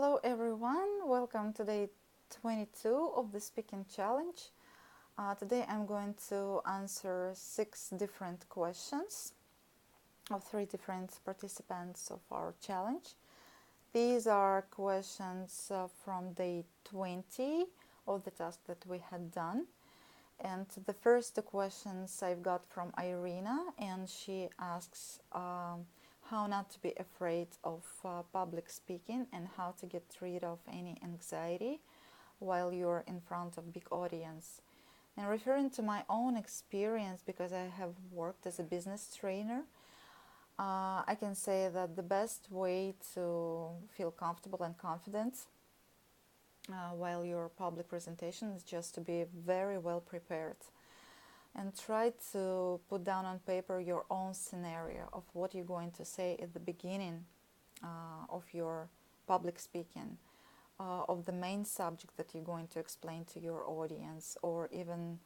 Hello everyone, welcome to day 22 of the speaking challenge. Today I'm going to answer 6 different questions of 3 different participants of our challenge. These are questions from day 20 of the task that we had done. And the first 2 questions I've got from Irina, and she asks how not to be afraid of public speaking and how to get rid of any anxiety while you're in front of big audience. And referring to my own experience, because I have worked as a business trainer, I can say that the best way to feel comfortable and confident while your public presentation is just to be very well prepared and try to put down on paper your own scenario of what you're going to say at the beginning of your public speaking, of the main subject that you're going to explain to your audience, or even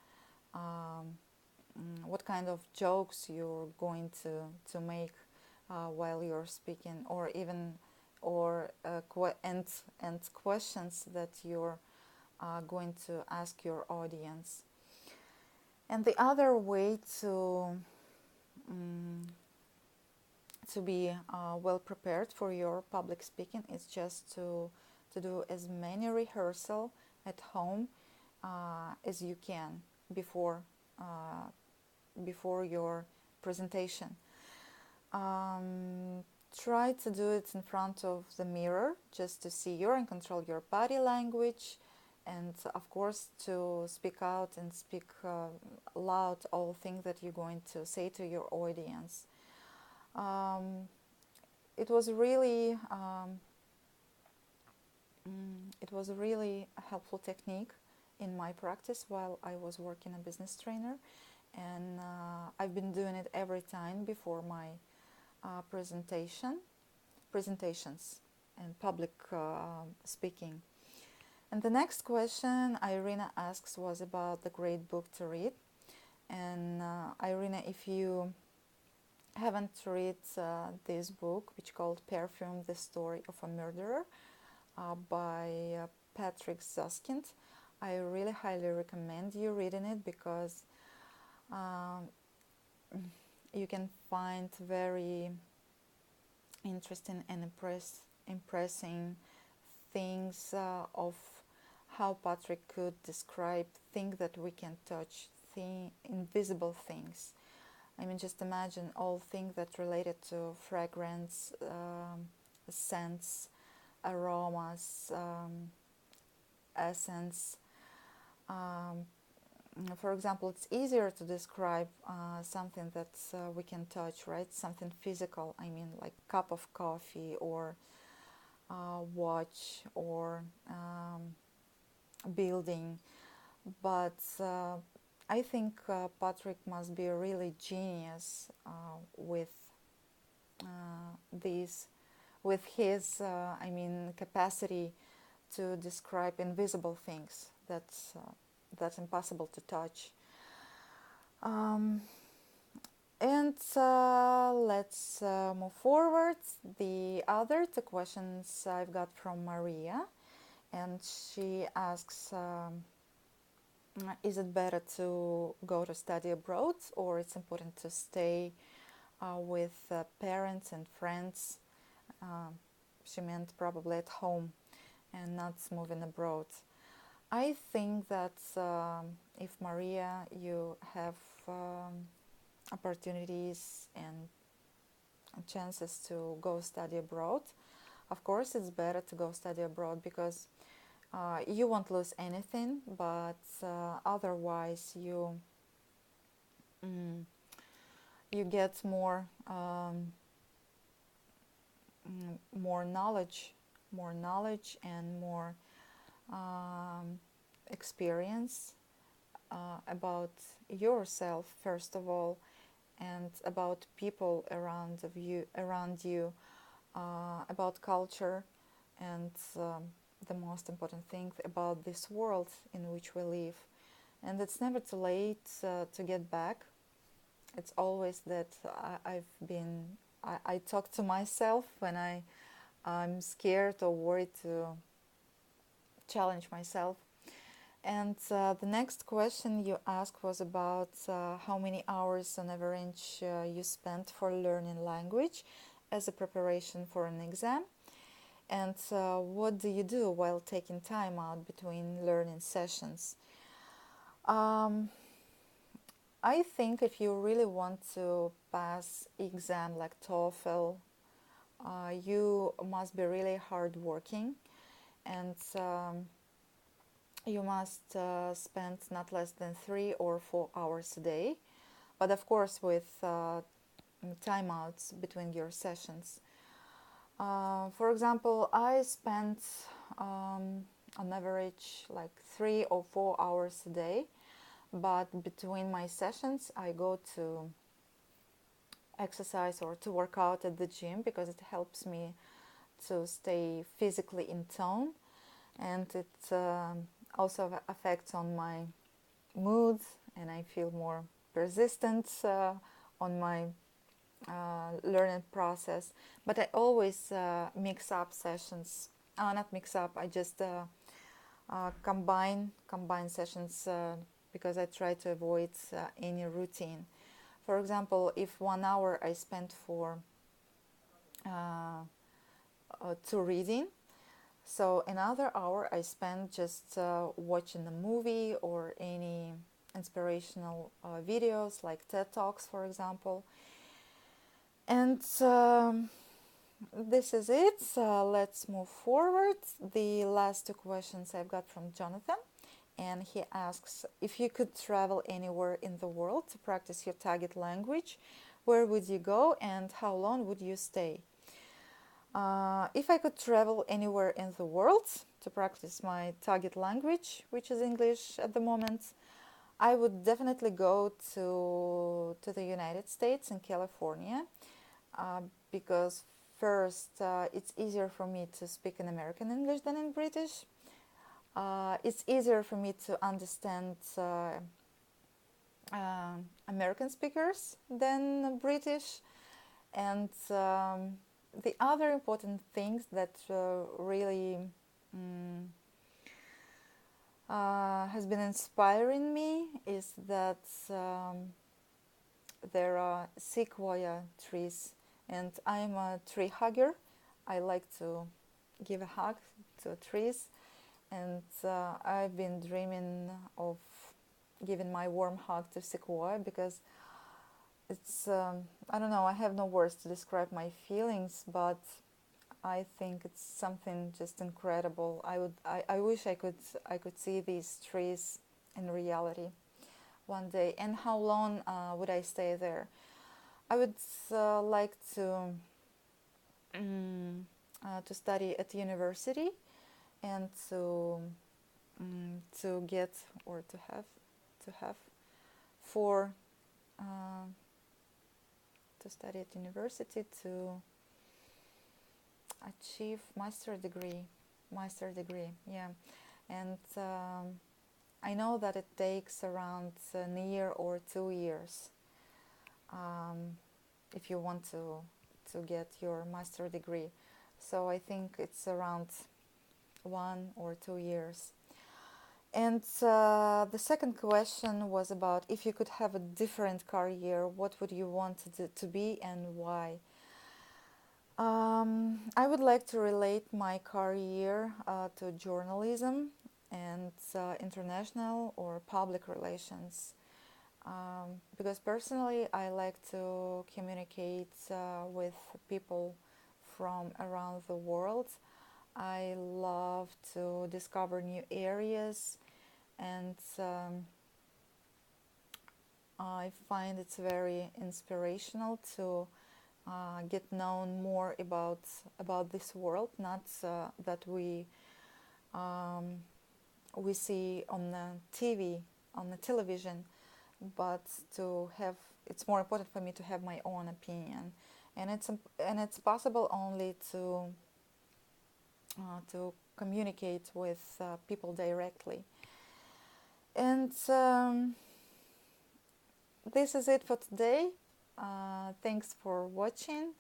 what kind of jokes you're going to make while you're speaking, or even and questions that you're going to ask your audience. And the other way to be well prepared for your public speaking is just to do as many rehearsal at home as you can before your presentation. Try to do it in front of the mirror just to see you and control your body language, and of course to speak out and speak loud all things that you're going to say to your audience. It was really a helpful technique in my practice while I was working a business trainer, and I've been doing it every time before my presentations and public speaking. And the next question Irina asks was about the great book to read. And Irina, if you haven't read this book, which called Perfume, the Story of a Murderer by Patrick Suskind, I really highly recommend you reading it, because you can find very interesting and impressing things of how Patrick could describe things that we can touch, invisible things. I mean, just imagine all things that related to fragrance, scents, aromas, essence. For example, it's easier to describe something that we can touch, right? Something physical, I mean, like cup of coffee or watch or building. But I think Patrick must be a really genius with his capacity to describe invisible things that's impossible to touch. And let's move forward. The other 2 questions I've got from Maria, and she asks, is it better to go to study abroad, or it's important to stay with parents and friends? She meant probably at home and not moving abroad. I think that if Maria, you have opportunities and chances to go study abroad, of course it's better to go study abroad, because you won't lose anything, but otherwise you get more knowledge and more experience about yourself, first of all, and about people around you, about culture, and the most important thing about this world in which we live. And it's never too late to get back. It's always that I talk to myself when I I'm scared or worried to challenge myself. And the next question you asked was about how many hours on average you spent for learning language as a preparation for an exam, and what do you do while taking time out between learning sessions. Um, I think if you really want to pass exam like TOEFL, you must be really hardworking, and you must spend not less than 3 or 4 hours a day, but of course with timeouts between your sessions. For example, I spent on average like 3 or 4 hours a day, but between my sessions I go to exercise or to work out at the gym because it helps me to stay physically in tone, and it also affects on my mood, and I feel more persistent on my learning process. But I always mix up sessions. Not mix up. I just combine sessions because I try to avoid any routine. For example, if 1 hour I spent for to reading, so another hour I spend just watching a movie or any inspirational videos like TED Talks, for example. And this is it. Let's move forward. The last two questions I've got from Jonathan. And he asks, if you could travel anywhere in the world to practice your target language, where would you go and how long would you stay? If I could travel anywhere in the world to practice my target language, which is English at the moment, I would definitely go to the United States and California, because first, it's easier for me to speak in American English than in British. It's easier for me to understand American speakers than British. And the other important things that really has been inspiring me is that there are sequoia trees, and I'm a tree hugger. I like to give a hug to trees, and I've been dreaming of giving my warm hug to sequoia because it's I don't know, I have no words to describe my feelings, but I think it's something just incredible. I wish I could see these trees in reality one day. And how long would I stay there? I would like to study at university, and to get or to have for to study at university to achieve master degree, yeah. And I know that it takes around a year or 2 years if you want to get your master degree. So I think it's around 1 or 2 years. And the second question was about, if you could have a different career, what would you want to be and why? I would like to relate my career to journalism and international or public relations, because personally I like to communicate with people from around the world. I love to discover new areas, and I find it's very inspirational to get known more about this world, not that we see on the TV, on the television, but to have. It's more important for me to have my own opinion, and it's possible only to communicate with people directly. And this is it for today. Thanks for watching.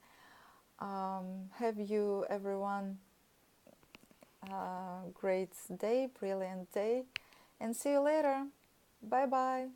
Have you, everyone, a great day, brilliant day, and see you later. Bye bye.